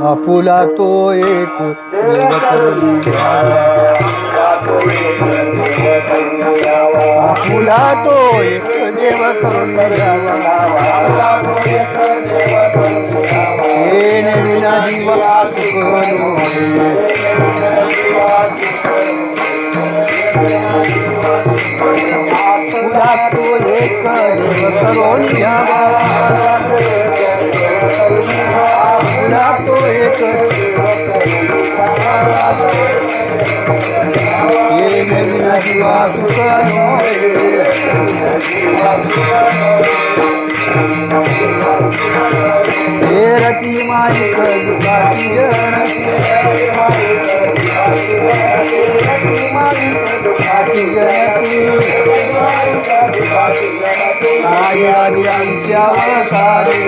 आपुला तो एक देव करुणी आपुला तो एक देव करुणी हे नवीना दिवा आपुला तो एक देव करुणी मुला तो एक ये मेरा जीवा सुख हे रती माई दुखाची जन आमच्या अवतारे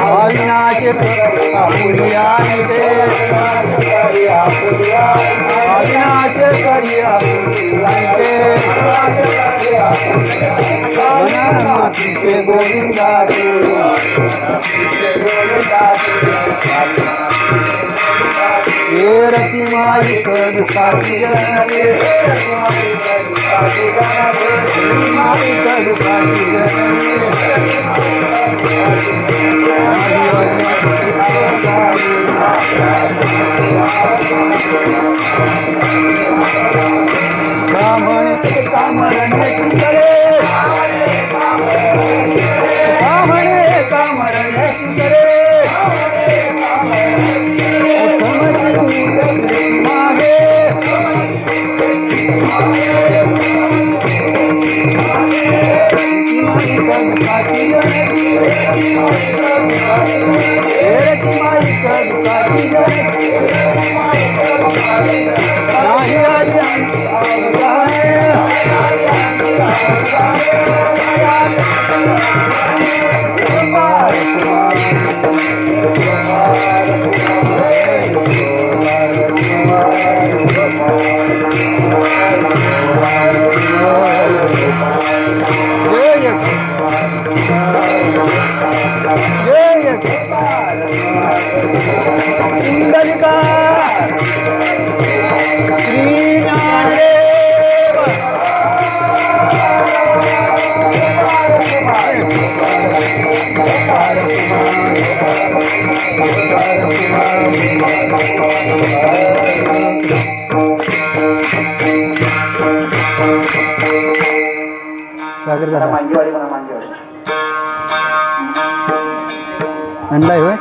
अविनाश पुरिया अविनाश करिया के गोविंदा ये रति माई कर साथी माई कर साथी कामरण्य करे कामरण्य करे मागे आणलाय होय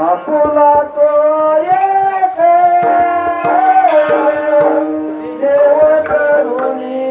आपुला तो एक देव करुणी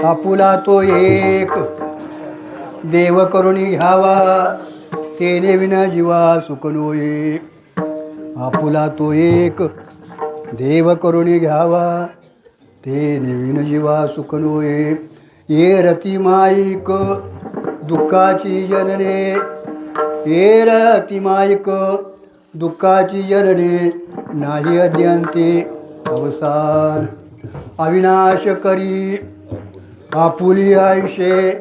आपुला तो एक देव करुणी घ्यावा, तेने विना जीवा सुख नोये. आपुला तो एक देव करुणी घ्यावा, तेने विन जीवा सुख नोये. ये रती माईक दुःखाची जनने, ये रती माईक दुःखाची जनने, नाही अद्यांते अवसान. अविनाश करी आपुली आयुष्ये,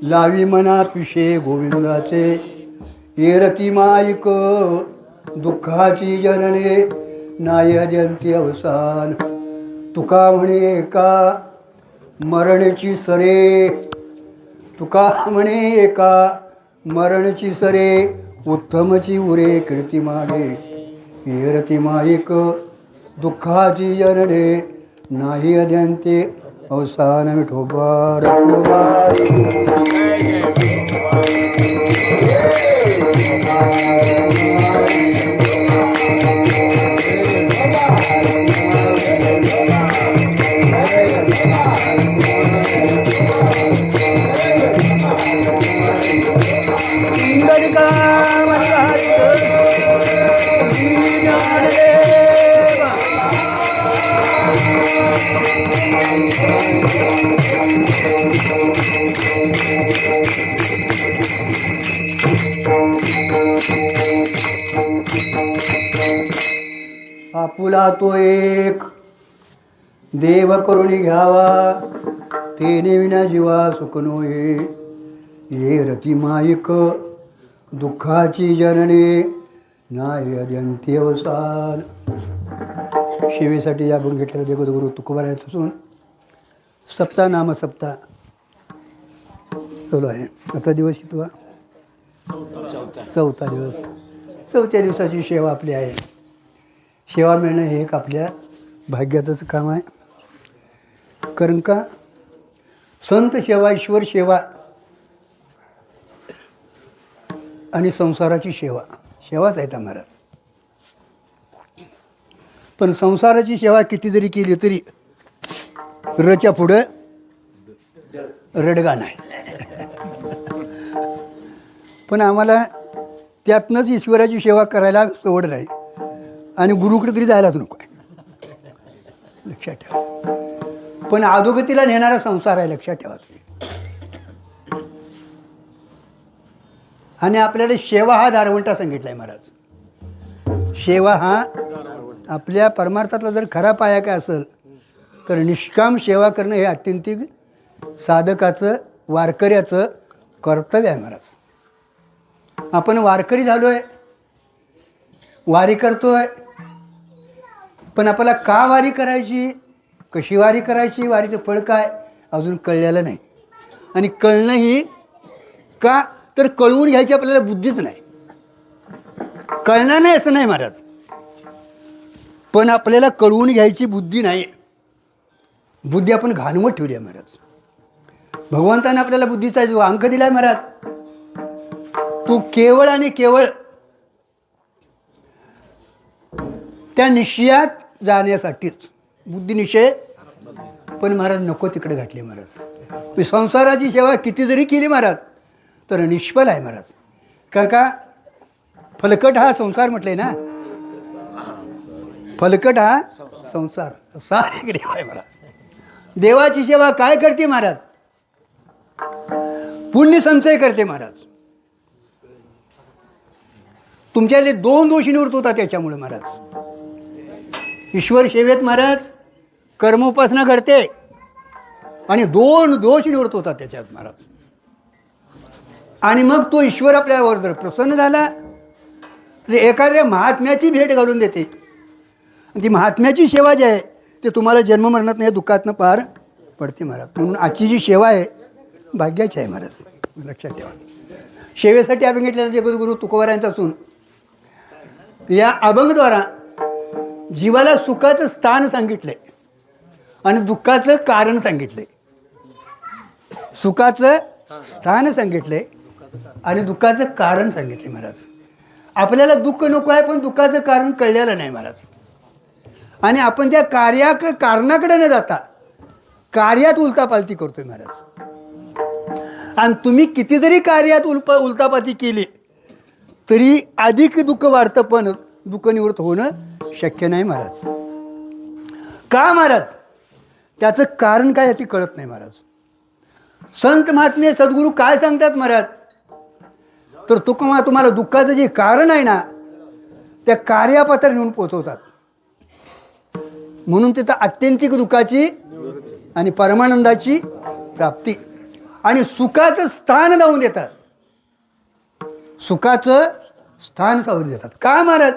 लावी मनात विषय गोविंदाचे. ये रती माईक दुःखाची जनने, नाही अद्यांते अवसान. तुका म्हणे का मरणची सरे, तुका म्हणे का मरणची सरे, उत्तमची उरे कीर्ती मागे. हे रती माईक दुःखाची जनने नाही अद्यांते अवसान विठोबा आपुला तो एक देव करुणी घ्यावा तेने विना जीवा सुख नोहे ये रती माईक दुःखाची जनने नाही अद्यंती अवसान. शिवेसाठी यागून घेतलेलं देवगुरु तुकोबारायचं असून सप्ताह नाम सप्ताह चालू आहे. आता दिवस कितवा? चौथा दिवस. चौथ्या दिवसाची सेवा आपली आहे. सेवा मिळणं हे एक आपल्या भाग्याचंच काम आहे. कारण का संत सेवा, ईश्वर सेवा आणि संसाराची सेवा, सेवाच आहेत महाराज. पण संसाराची सेवा किती जरी केली तरी रच्या पुढं रडगा नाही. पण आम्हाला त्यातनंच ईश्वराची सेवा करायला सवड नाही आणि गुरुकडे तरी जायलाच नको आहे. लक्षात ठेवा. पण अधोगतीला नेणारा संसार आहे, लक्षात ठेवा तुम्ही. आणि आपल्याला सेवा हा दारवंटा सांगितला आहे महाराज. सेवा हा आपल्या परमार्थातला जर खरा पाया काय असेल तर निष्काम सेवा करणं हे अत्यंतिक साधकाचं, वारकऱ्याचं कर्तव्य आहे महाराज. आपण वारकरी झालो आहे, वारी करतो आहे, पण आपल्याला का वारी करायची, कशी वारी करायची, वारीचं फळ काय अजून कळलेलं नाही. आणि कळणंही का तर कळवून घ्यायची आपल्याला बुद्धीच नाही. कळणार नाही असं नाही महाराज, पण आपल्याला कळवून घ्यायची बुद्धी नाही. बुद्धी आपण घाणवत ठेवली आहे महाराज. भगवंताने आपल्याला बुद्धीचा जो अंक दिला आहे महाराज, तो केवळ आणि केवळ त्या निश्चयात जाण्यासाठीच बुद्धिनिश्चय. पण महाराज नको तिकडे घातली महाराज. मी संसाराची सेवा किती जरी केली महाराज तर निष्फल आहे महाराज. का फलकट हा संसार म्हटलंय ना, फलकट हा संसार सारे देव आहे महाराज. देवाची सेवा काय करते महाराज? पुण्य संचय करते महाराज. तुमच्याले 2 दोष निवृत्त होतात त्याच्यामुळे महाराज. ईश्वर सेवेत महाराज कर्मोपासना घडते आणि 2 दोष निवृत्त होतात त्याच्यात महाराज. आणि मग तो ईश्वर आपल्यावर जर प्रसन्न झाला तर एखाद्या महात्म्याची भेट घालून देते. ती महात्म्याची सेवा जी आहे ते तुम्हाला जन्ममरणात नाही, दुःखातनं पार पडते महाराज. म्हणून आजची जी सेवा आहे भाग्याची आहे महाराज, लक्षात ठेवा. सेवेसाठी अभंग घेतलेला जगद्गुरू तुकोबारायांचा असून या अभंगद्वारा जीवाला सुखाचं स्थान सांगितलंय आणि दुःखाचं कारण सांगितलंय. सुखाचं स्थान सांगितलंय आणि दुःखाचं कारण सांगितले महाराज. आपल्याला दुःख नको आहे, पण दुःखाचं कारण कळलेलं नाही महाराज. आणि आपण त्या कारणाकडे न जाता कार्यात उलटापालटी करतोय महाराज. आणि तुम्ही किती जरी कार्यात उलटापालटी केली तरी अधिक दुःख वाढतं, पण दुःख निवृत्त होणं शक्य नाही महाराज. का महाराज? त्याचं कारण काय ते कळत नाही महाराज. संत महात्मे सद्गुरू काय सांगतात महाराज, तर तुम्हाला दुःखाचं जे कारण आहे ना त्या कार्यापात्र नेऊन पोचवतात. म्हणून तिथं आत्यंतिक दुःखाची आणि परमानंदाची प्राप्ती आणि सुखाचं स्थान जाऊन देतात. सुखाचं स्थान जाऊन देतात. का महाराज?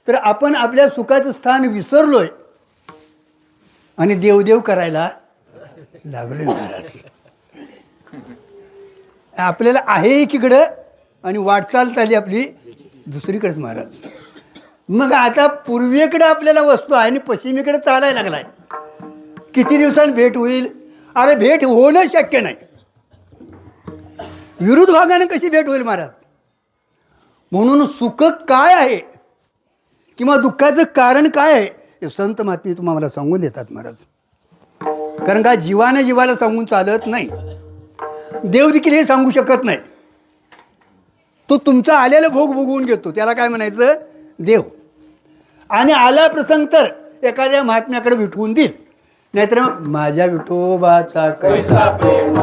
तर आपण आपल्या सुखाचं स्थान विसरलोय आणि देवदेव करायला लागलोय महाराज. आपल्याला आहे एकीकडं आणि वाटचाल चालली आपली दुसरीकडेच महाराज. मग आता पूर्वेकडे आपल्याला वस्तू आहे आणि पश्चिमेकडे चालायला लागलाय. किती दिवसांनी भेट होईल? अरे भेट होणं शक्य नाही. विरुद्ध भागाने कशी भेट होईल महाराज? म्हणून सुख काय आहे किंवा दुःखाचं कारण काय आहे हे संत महात्मे तुम्हाला सांगून देतात महाराज. कारण का जीवानं जीवाला सांगून चालत नाही. देव देखील हे सांगू शकत नाही. तो तुमचा आलेला भोग भोगवून घेतो. त्याला काय म्हणायचं? देव. आणि आला प्रसंग तर एखाद्या महात्म्याकडे विठवून देईल. नाहीतर मग माझ्या विठोबाचा कैसा प्रेम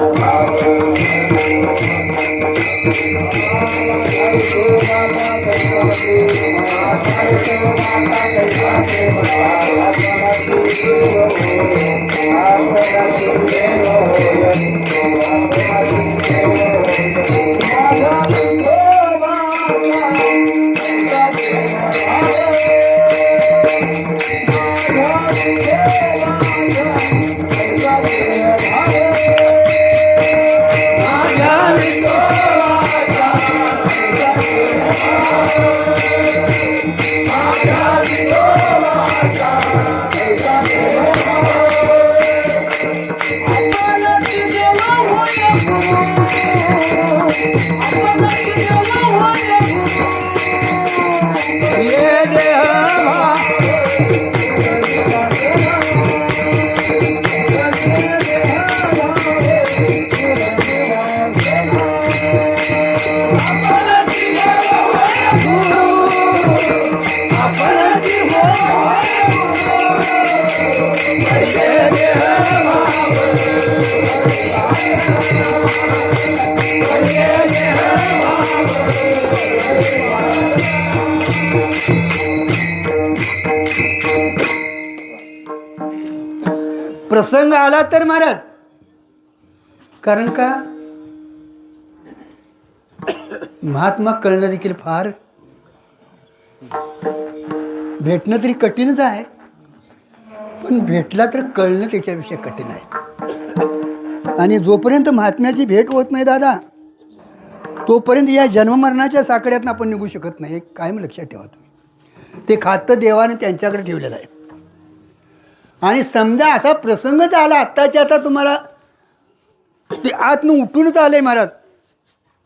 प्रसंग आला तर महाराज. कारण का महात्मा कळणं देखील फार भेटणं तरी कठीणच आहे. पण भेटला तर कळणं त्याच्यापेक्षा कठीण आहे. आणि जोपर्यंत महात्म्याची भेट होत नाही दादा तोपर्यंत या जन्ममरणाच्या साकड्यातून आपण निघू शकत नाही. कायम लक्षात ठेवा तुम्ही. ते खातं देवाने त्यांच्याकडे ठेवलेलं आहे. आणि समजा असा प्रसंगच आला आत्ताच्या आता तुम्हाला ते आतनं उठूनच आलं आहे महाराज.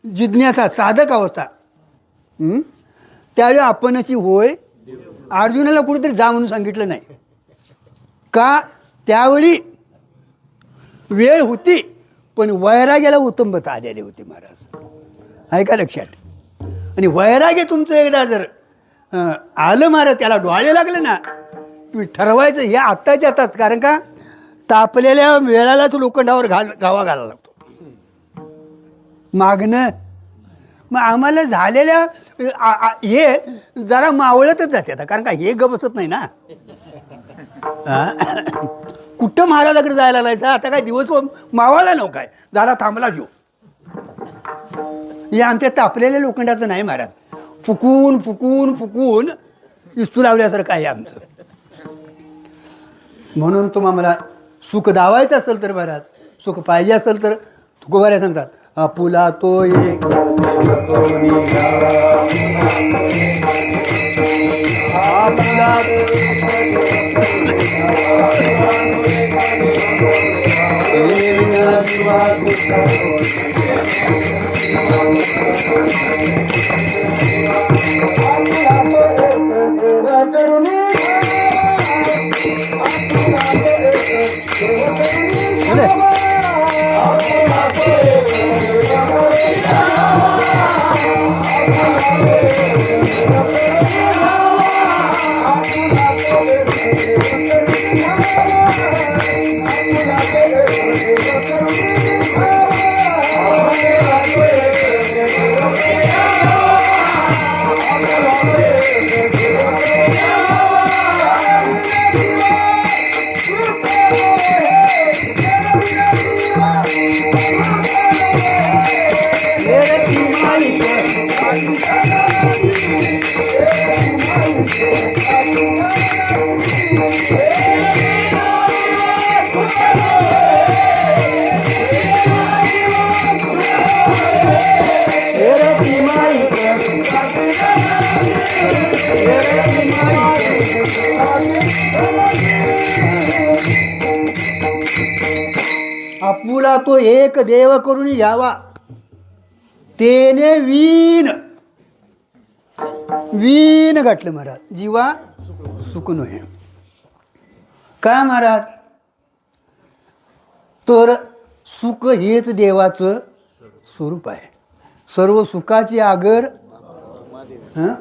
जिज्ञासा साधक अवस्था. त्यावेळी आपण अशी होय अर्जुनाला कुठेतरी जा म्हणून सांगितलं नाही का? त्यावेळी वेळ होती पण वैराग्याला उत्तमता आलेली होती महाराज. आहे का लक्षात? आणि वैराग्य तुमचं एकदा जर आलं महाराज त्याला डोळे लागले ना तुम्ही ठरवायचं हे आत्ताच्या आताच. कारण का तापलेल्या वेळालाच लोखंडावर गावा घालायला लागतो मागणं. मग आम्हाला झालेल्या हे जरा मावळतच जाते आता. कारण का हे बसत नाही ना. कुठं महाराजाकडे जायला लागायचं? आता काय दिवस मावाला नव्ह काय जरा थांबला घेऊ. हे आमच्या तापलेल्या लोखंडाचं नाही महाराज. फुकून फुकून फुकून इस्तू लावल्यासारखं आहे आमचं. म्हणून तुम्हाला सुख दावायचं असेल तर महाराज सुख पाहिजे असेल तर तुकोबाऱ्या सांगतात आपुला तो एक Thank you. आपुला तो एक देव करून यावा, तेने वीण वीण गाठलं महाराज, जीवा सुख नये. काय महाराज? तर सुख हेच देवाचं स्वरूप आहे. सर्व सुखाची आगर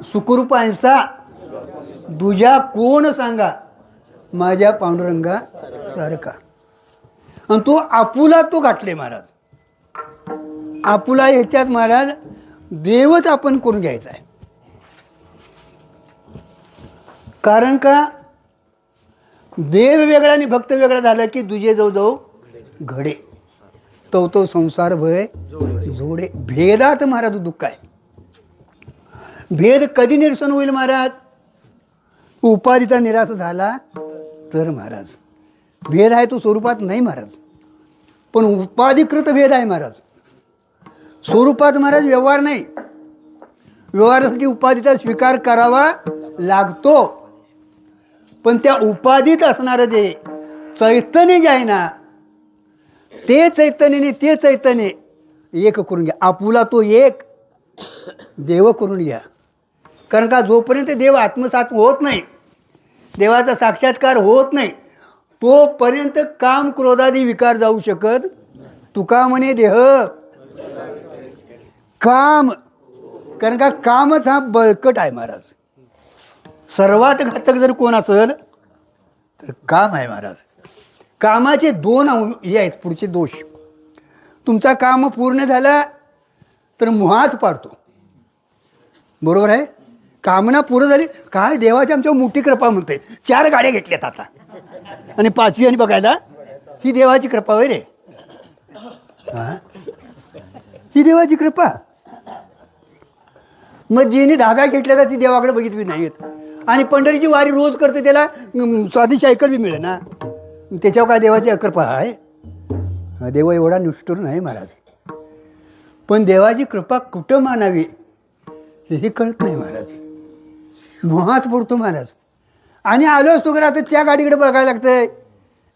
सुखरूप आहेसा, दुजा कोण सांगा, माझ्या पांडुरंगा सारखा. आणि तो आपुला तो गाठले महाराज. आपुला ह्याच्यात महाराज देवच आपण करून घ्यायचा आहे. कारण का देव वेगळा आणि भक्त वेगळा झाला की दुजे जाऊ घडे, तो संसार भय जोडे. भेदात महाराज दुःख आहे. भेद कधी निरसन होईल महाराज? उपाधीचा निराश झाला तर महाराज. भेद आहे तो स्वरूपात नाही महाराज, पण उपाधिकृत भेद आहे महाराज. स्वरूपात महाराज व्यवहार नाही. व्यवहारासाठी उपाधीचा स्वीकार करावा लागतो, पण त्या उपाधीत असणारं जे चैतन्य जे आहे ना, ते चैतन्याने ते चैतन्य एक करून घ्या. आपुला तो एक देव करून घ्या. कारण का जोपर्यंत देव आत्मसात होत नाही, देवाचा साक्षात्कार होत नाही, तोपर्यंत काम क्रोधादी विकार जाऊ शकत. तुका म्हणे देह काम, कारण का कामच हा बळकट आहे महाराज. सर्वात घातक जर कोण असेल तर काम आहे महाराज. कामाचे दोन हे आहेत पुढचे दोष. तुमचा काम पूर्ण झाला तर मोहात पाडतो, बरोबर आहे. कामना पूर्ण झाली काय, देवाची आमच्यावर मोठी कृपा म्हणते. 4 गाड्या घेतल्यात आता आणि 5वी आणि बघायला, ही देवाची कृपा होय रे. हां, ही देवाची कृपा. मग जिने 10 घेतल्या तर ती देवाकडे बघितली नाहीत. आणि पंढरीची वारी रोज करते, त्याला साधी सायकल बी मिळे ना, त्याच्यावर काय देवाची कृपा आहे? देव एवढा निष्ठुर नाही महाराज. पण देवाची कृपा कुठं मानावी हे कळत नाही महाराज. मोहात पडतो महाराज. आणि आलो असतो का आता त्या गाडीकडे बघायला लागतंय,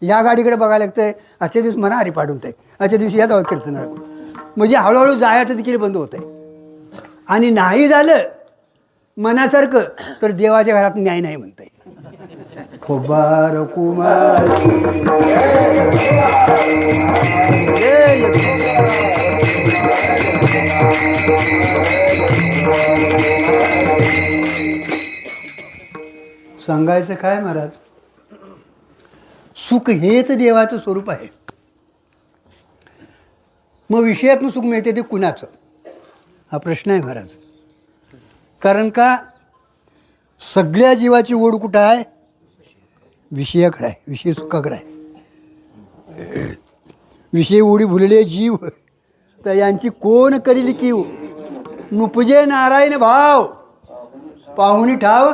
या गाडीकडे बघायला लागतंय. आजच्या दिवस मना हरी पाडून ते, आजच्या दिवशी या गावात कीर्तनाला, म्हणजे हळूहळू जायचं देखील बंद होत आहे. आणि नाही झालं मनासारखं तर देवाच्या घरात न्याय नाही म्हणताय. खोबार कुमार सांगायचं काय महाराज? सुख हेच देवाचं स्वरूप आहे. मग विषयातून सुख मिळते ते कुणाचं, हा प्रश्न आहे महाराज. कारण का सगळ्या जीवाची ओढ कुठं आहे? विषयाकडे आहे, विषय सुखाकडे आहे. विषय ओढी भुलले जीव तर यांची कोण करील कीव. नुपजे नारायण भाव पाहुणी ठाव,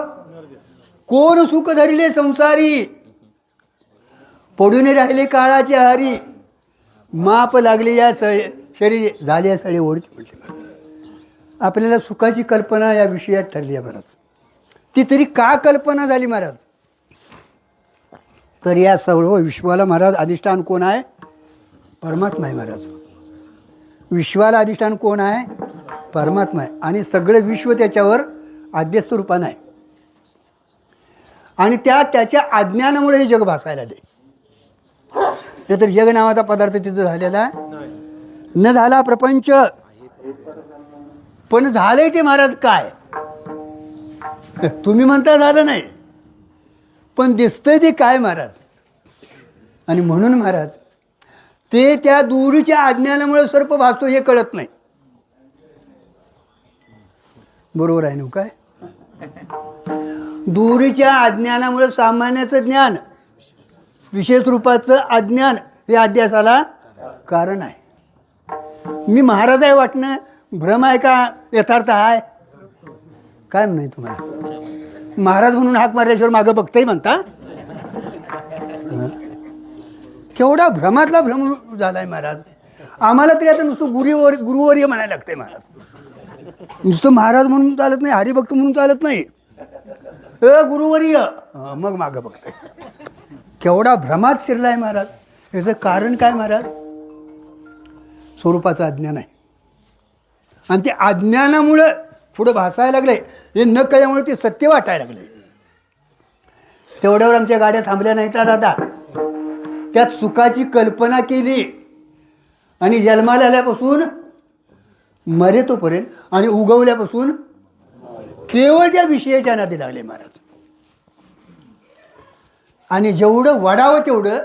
कोण सुख धरिले संसारी. पडून राहिले काळाचे हारी, माप लागले या शरीर झाले या सळे ओढते म्हटले. आपल्याला सुखाची कल्पना या विषयात ठरली आहे महाराज. ती तरी का कल्पना झाली महाराज? तर या सर्व विश्वाला महाराज अधिष्ठान कोण आहे? परमात्मा आहे महाराज. विश्वाला अधिष्ठान कोण आहे? परमात्मा आहे. आणि सगळं विश्व त्याच्यावर आद्यस्थ रूपानं आहे. आणि त्याच्या अज्ञानामुळे हे जग भासायला आले. तर जग नावाचा पदार्थ तिथं झालेला न झाला प्रपंच, पण झालंय ते महाराज काय? तुम्ही म्हणता झालं नाही, पण दिसतंय ते काय महाराज? आणि म्हणून महाराज ते त्या दूरच्या अज्ञानामुळे सर्प भासतो हे कळत नाही. बरोबर आहे ना काय? दूरच्या अज्ञानामुळे सामान्याचं ज्ञान, विशेष रूपाचं अज्ञान हे अध्यासाला कारण आहे. मी महाराज आहे वाटणं भ्रम आहे का यथार्थ आहे? काय नाही तुम्हाला महाराज म्हणून हाक मारल्याशिवाय मागं बघताही म्हणता. केवढा भ्रमातला भ्रम झालाय महाराज. आम्हाला तरी आता नुसतं गुरुवर्य म्हणायला लागतंय महाराज. नुसतं महाराज म्हणून चालत नाही, हरिभक्त म्हणून चालत नाही. गुरुवर्य मग मागं बघताय. केवढा भ्रमात शिरलाय महाराज. याचं कारण काय महाराज? स्वरूपाचं अज्ञान आहे. आणि ते अज्ञानामुळं पुढं भासायला लागले, हे न कळल्यामुळे ते सत्य वाटायला लागले. तेवढ्यावर आमच्या गाड्या थांबल्या नाहीत दादा. त्यात सुखाची कल्पना केली आणि जन्माला आल्यापासून मरेतोपर्यंत आणि उगवल्यापासून केवळ त्या विषयाच्या नादी लागले महाराज. आणि जेवढं वडावं तेवढं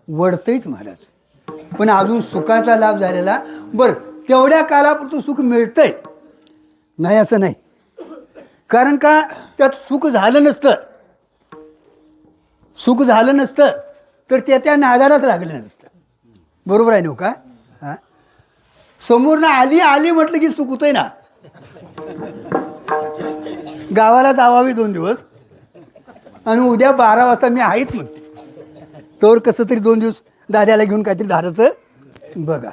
वडतंच महाराज. पण अजून सुखाचा लाभ झालेला बरं, तेवढ्या कालापुरतं सुख मिळतंय नाही असं नाही. कारण का त्यात सुख झालं नसतं, सुख झालं नसतं तर त्या नादालाच लागलं नसतं. बरोबर आहे ना का? हां, समोरनं आली आली म्हटलं की सुख होतंय ना. गावाला जावावी 2 दिवस आणि उद्या 12 वाजता मी आहेच म्हणते. तर कसं तरी 2 दिवस दाद्याला घेऊन काहीतरी धाराचं बघा.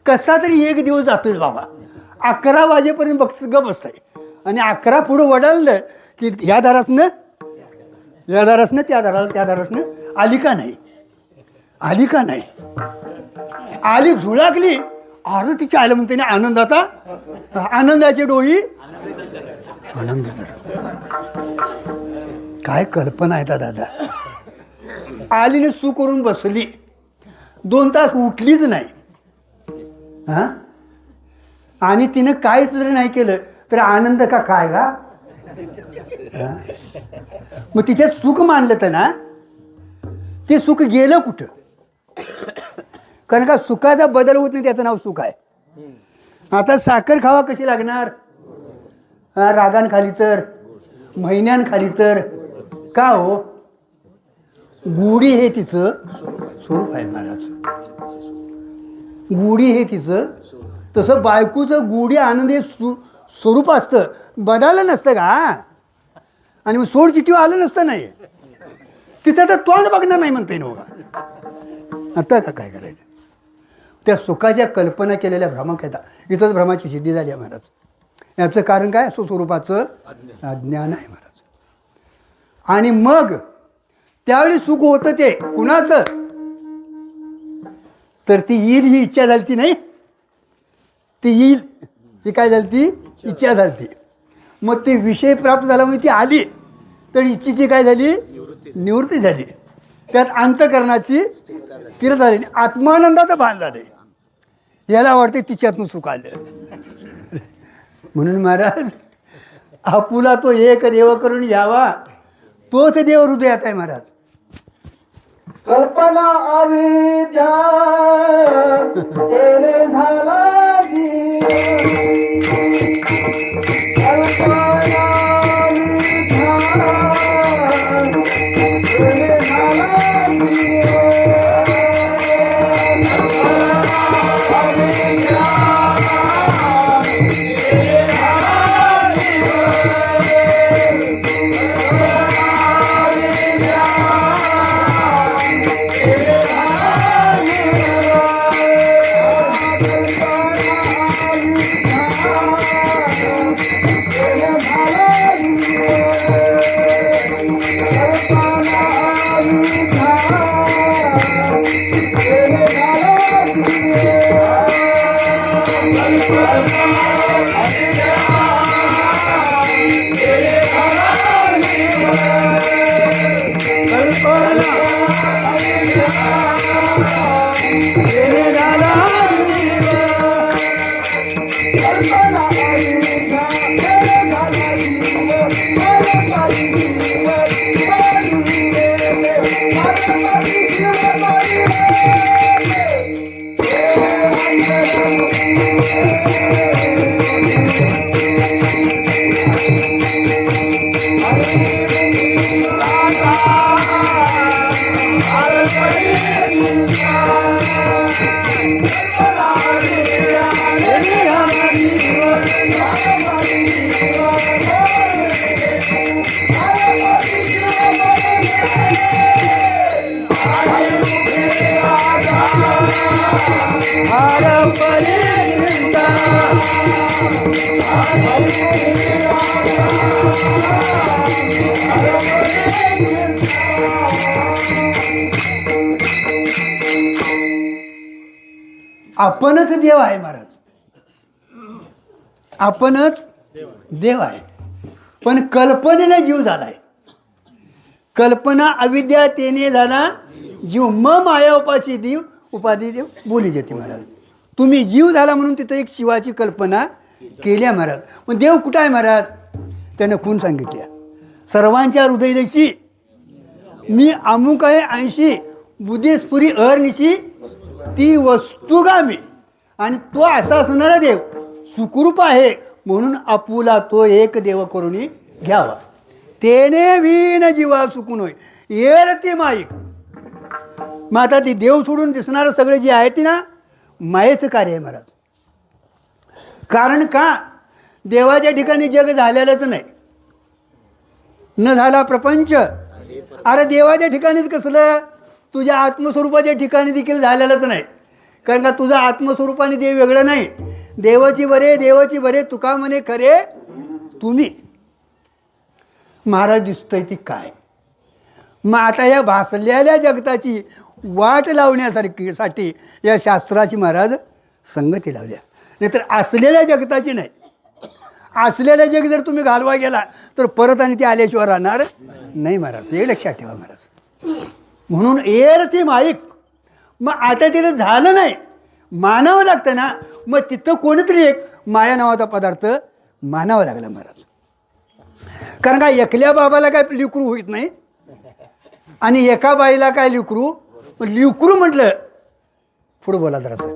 कसा तरी 1 दिवस जातोय बाबा. 11 वाजेपर्यंत गप बसताय आणि 11 पुढं वडाललं की ह्या दारासनं या दारासनं त्या दाराला, त्या दारासनं आली का नाही, आली का नाही, आली झुळाकली. अरे तिच्या आलं म्हणते ना आनंदाचा, आनंदाची डोळी आनंद. काय कल्पना आहे दादा. आलीने सू करून बसली, 2 तास उठलीच नाही. हां, आणि तिनं काहीच जरी नाही केलं तर आनंद का काय का? मग तिच्यात सुख मानलं तर ना ते सुख गेलं कुठं? कारण का सुखाचा बदल होत नाही, त्याचं नाव सुख आहे. आता साखर खावा कशी लागणार? रागान खाली तर, महिन्यान खाली तर. का हो? गुढी हे तिचं स्वरूप आहे महाराज. गुढी हे तिचं, तसं बायकोचं गुढी आनंद हे स्वरूप असतं, बदललं नसतं का? आणि मग सोड चिठ्ठी आलं नसतं नाही, तिचं तर तोंड बघणार नाही म्हणते ना. आता का काय करायचं? त्या सुखाच्या कल्पना केलेल्या भ्रमक येतात. इथंच भ्रमाची सिद्धी झाली आहे महाराज. याचं कारण काय? स्वस्वरूपाचं अज्ञान आहे महाराज. आणि मग त्यावेळी सुख होतं ते कुणाचं? तर ती येईल ही इच्छा झाली ती नाही, ती येईल ही काय झाली ती इच्छा झाली ती. मग ते विषय प्राप्त झाला म्हणजे ती आली तर इच्छेची काय झाली? निवृत्ती झाली. त्यात अंतकरणाची स्थिरता झाली, आत्मानंदाचं भान झालं. याला वाटते तिच्यातून सुख आलं. म्हणून महाराज आपुला तो एक देव करून यावा, तोच देव हृदयात आहे महाराज. कल्पना अविद्या तेरे झाला जीव. कल्पना अविद्या तेरे झाला जीव. आपणच देव आहे महाराज, आपणच देव आहे. पण कल्पनेने जीव झालाय. कल्पना अविद्या तेने झाला जीव, माया उपाशी देव उपाधी देव बोली जाते महाराज. तुम्ही जीव झाला म्हणून तिथं एक शिवाची कल्पना केली आहे महाराज. पण देव कुठं आहे महाराज? त्यानं खून सांगितल्या, सर्वांच्या हृदयदेशी मी अमुक आहे 80 बुद्धेस्फुरी अहर्निशी ती वस्तुगामी. आणि तो असा असणारा देव सुखरूप आहे म्हणून आपुला तो एक देव करून घ्यावा. तेने विन जीवा सुकून होय येर ते माईक. मग आता ती देव सोडून दिसणारं सगळे जे आहे ते ना मायेचं कार्य आहे महाराज. कारण का? देवाच्या ठिकाणी जग झालेलंच नाही, न झाला प्रपंच. अरे देवाच्या ठिकाणीच कसलं, तुझ्या आत्मस्वरूपाच्या ठिकाणी देखील झालेलंच नाही. कारण का तुझं आत्मस्वरूपाने देव वेगळं नाही. देवाची बरे देवाची बरे तुका म्हणे खरे तुम्ही. महाराज दिसतंय ती काय? मग आता या भासलेल्या जगताची वाट लावण्यासाठी या शास्त्राची महाराज संगती लावल्या. नाहीतर असलेल्या जगताची नाही. असलेलं जग जर तुम्ही घालवा गेला तर परत आणि ते आल्याशिवाय राहणार नाही महाराज, हे लक्षात ठेवा महाराज. म्हणून एर ते माईक. मग आता तिथं झालं नाही, मानावं लागतं ना. मग तिथं कोणीतरी एक माया नावाचा पदार्थ मानावा लागला महाराज. कारण का एकल्या बाबाला काय लिकरू होत नाही आणि एका बाईला काय लिकरू. लिकरू म्हटलं पुढं बोला जरासं.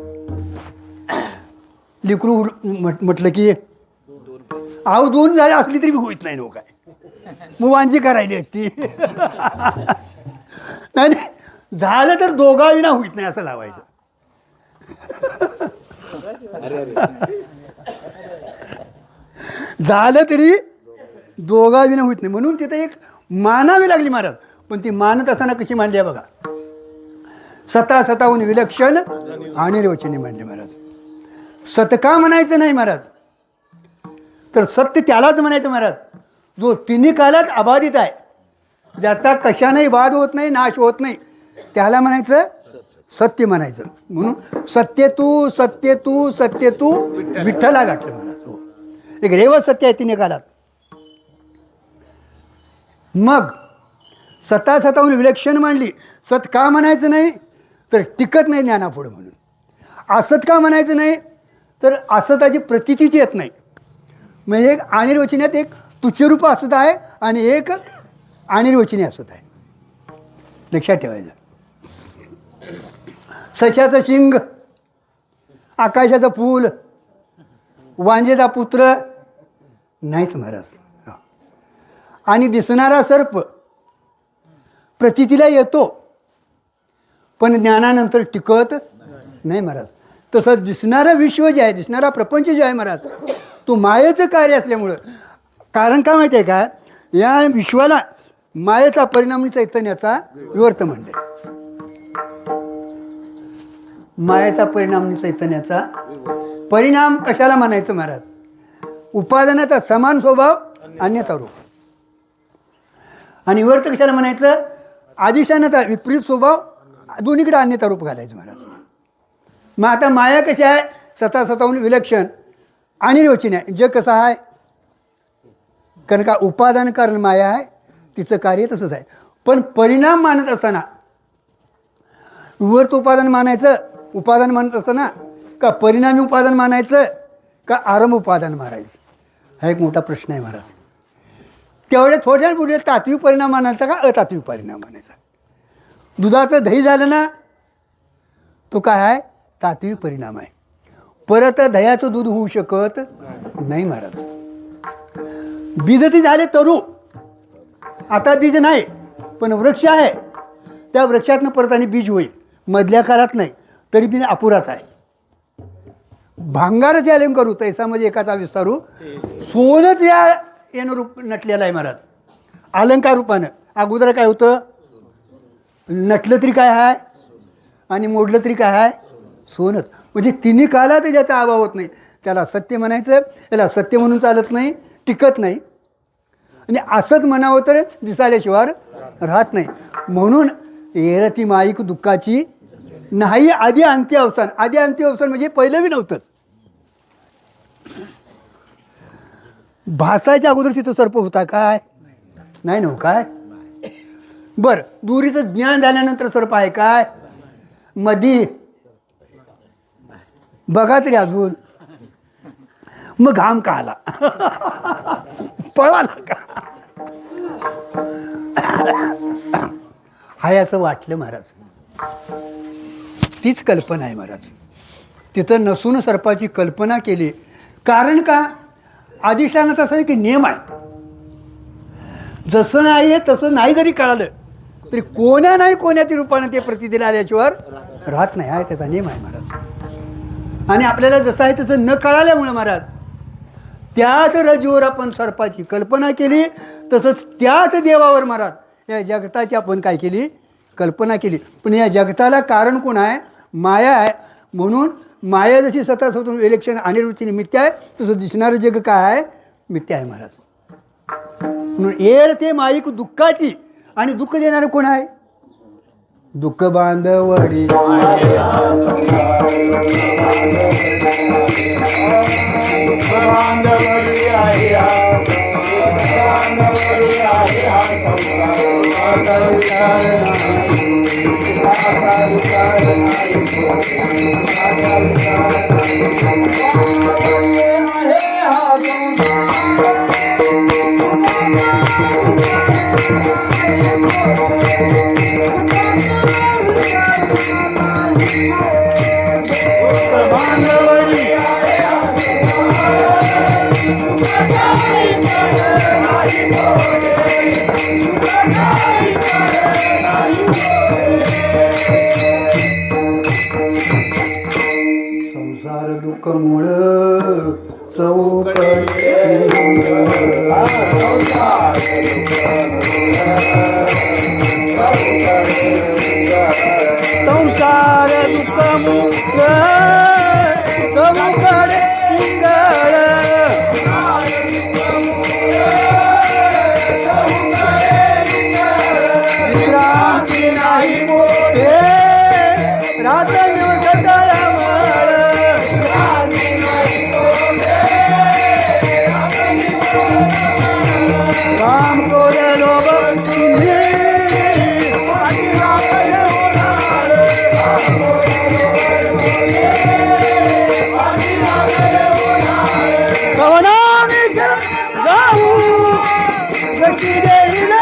लिकरू म्हटलं की आव दोन झाले असली तरी होत नाही नो काय, मग वांजी करायली असती. नाही झालं तर दोघा विना होत नाही असं लावायचं. झालं तरी दोघा विना होत नाही म्हणून तिथे एक मानावी लागली महाराज. पण ती मानत असताना कशी मांडली आहे बघा. स्वतःहून विलक्षण आणि रोचने मांडले महाराज. सतका म्हणायचं नाही महाराज, तर सत्य त्यालाच म्हणायचं महाराज जो तिन्ही कालात अबाधित आहे, ज्याचा कशानेही बाध होत नाही, नाश होत नाही, त्याला म्हणायचं सत्य म्हणायचं. म्हणून सत्य तू सत्य तू सत्य तू विठ्ठला गाठलं महाराज. हो, एक रेव सत्य आहे तिन्ही कालात. मग स्वतःहून विलक्षण मांडली. सत का म्हणायचं नाही तर टिकत नाही ज्ञानापुढं म्हणून. असत का म्हणायचं नाही तर असताची प्रतीतीच येत नाही. म्हणजे एक अनिर्वचनीयात एक तुच्यरूप असत आहे आणि एक अनिर्वचनीय असत आहे, लक्षात ठेवायचं. सशाचं शिंग, आकाशाचं फूल, वांजेचा पुत्र नाहीच महाराज. आणि दिसणारा सर्प प्रतीतीला येतो पण ज्ञानानंतर टिकत नाही महाराज. तसं दिसणारं विश्व जे आहे, दिसणारा प्रपंच जे आहे महाराज, तो मायेचं कार्य असल्यामुळं. कारण काय माहिती आहे का, या विश्वाला मायेचा परिणाम चैतन्याचा विवर्त म्हणले. मायेचा परिणाम चैतन्याचा परिणाम कशाला म्हणायचं महाराज? उपादानाचा समान स्वभाव अन्यथा रूप. आणि विवर्त कशाला म्हणायचं? अधिष्ठानाचा विपरीत स्वभाव दोन्हीकडे अन्यथा रूप घालायचं महाराज. मग आता माया कशी आहे? स्वतःहून विलक्षण आणि रोचनी आहे. जग कसं आहे? कारण का उपादान कारण माया आहे, तिचं कार्य तसंच आहे. पण परिणाम मानत असताना विवर्त उपादान मानायचं, उपादान मानत असताना का परिणामी उपादान मानायचं का आरंभ उपादान मानायचं, हा एक मोठा प्रश्न आहे महाराज. तेवढ्या थोड्या बोलले तात्विक परिणाम मानायचा का अतात्विक परिणाम मानायचा. दुधाचं दही झालं ना, तो काय आहे? तात्विक परिणाम आहे. परत दह्याचं दूध होऊ शकत नाही महाराज. बीजती झाले तरू, आता बीज नाही पण वृक्ष आहे, त्या वृक्षातनं परत आणि बीज होईल. मधल्या काळात नाही तरी बी अपुराच आहे. भांगारच या करू तैसा म्हणजे एकाचा विस्तारू, सोनच या येणं रूप नटलेलं आहे महाराज. अलंकार रूपानं अगोदर काय होतं? नटलं तरी काय आहे आणि मोडलं तरी काय आहे? सोनच. म्हणजे तिन्ही कालात ज्याचा अभाव होत नाही त्याला सत्य म्हणायचं. त्याला सत्य म्हणून चालत नाही, टिकत नाही. आणि असंच म्हणावं तर दिसायल्याशिवाय राहत नाही. म्हणून एरती माईक दुःखाची नाही आधी अंती अवसान. आधी अंती अवसान म्हणजे पहिलं बी नव्हतंच. भासायच्या अगोदर तिथं सर्प होता काय? नाही नव्ह काय? बरं, दुरीचं ज्ञान झाल्यानंतर सर्प आहे काय? मधी बघा तरी अजून. मग घाम का आला? पळाला का? हाय असं वाटलं महाराज. तीच कल्पना आहे महाराज. तिथं नसून सर्पाची कल्पना केली. कारण का? अधिष्ठानाचा असं आहे की नियम आहे. जसं नाही आहे तसं नाही जरी कळालं तरी कोण्या नाही कोण्याच्या रूपानं ते प्रतिदिला आल्याशिवाय राहत नाही. हा त्याचा नियम आहे महाराज. आणि आपल्याला जसं आहे तसं न कळाल्यामुळे महाराज त्याच रज्जूवर आपण सर्पाची कल्पना केली. तसंच त्याच देवावर महाराज या जगताची आपण काय केली? कल्पना केली. पण या जगताला कारण कोण आहे? माया आहे. म्हणून माया जशी स्वतः स्वतः इलेक्शन अनिर्वचनीय मिथ्या आहे तसं दिसणारं जग काय आहे? मिथ्या आहे महाराज. म्हणून एर ते माईक दुःखाची. आणि दुःख देणारं कोण आहे? दुःख बांधवडी संसार दुःख मूळ चौकडी संसार दुःख मूळ चौकडी विश्रांती नाही मोठे रात दिवस तळमळ काम कोरलो तुम्ही कवनाने जाऊ गती देईल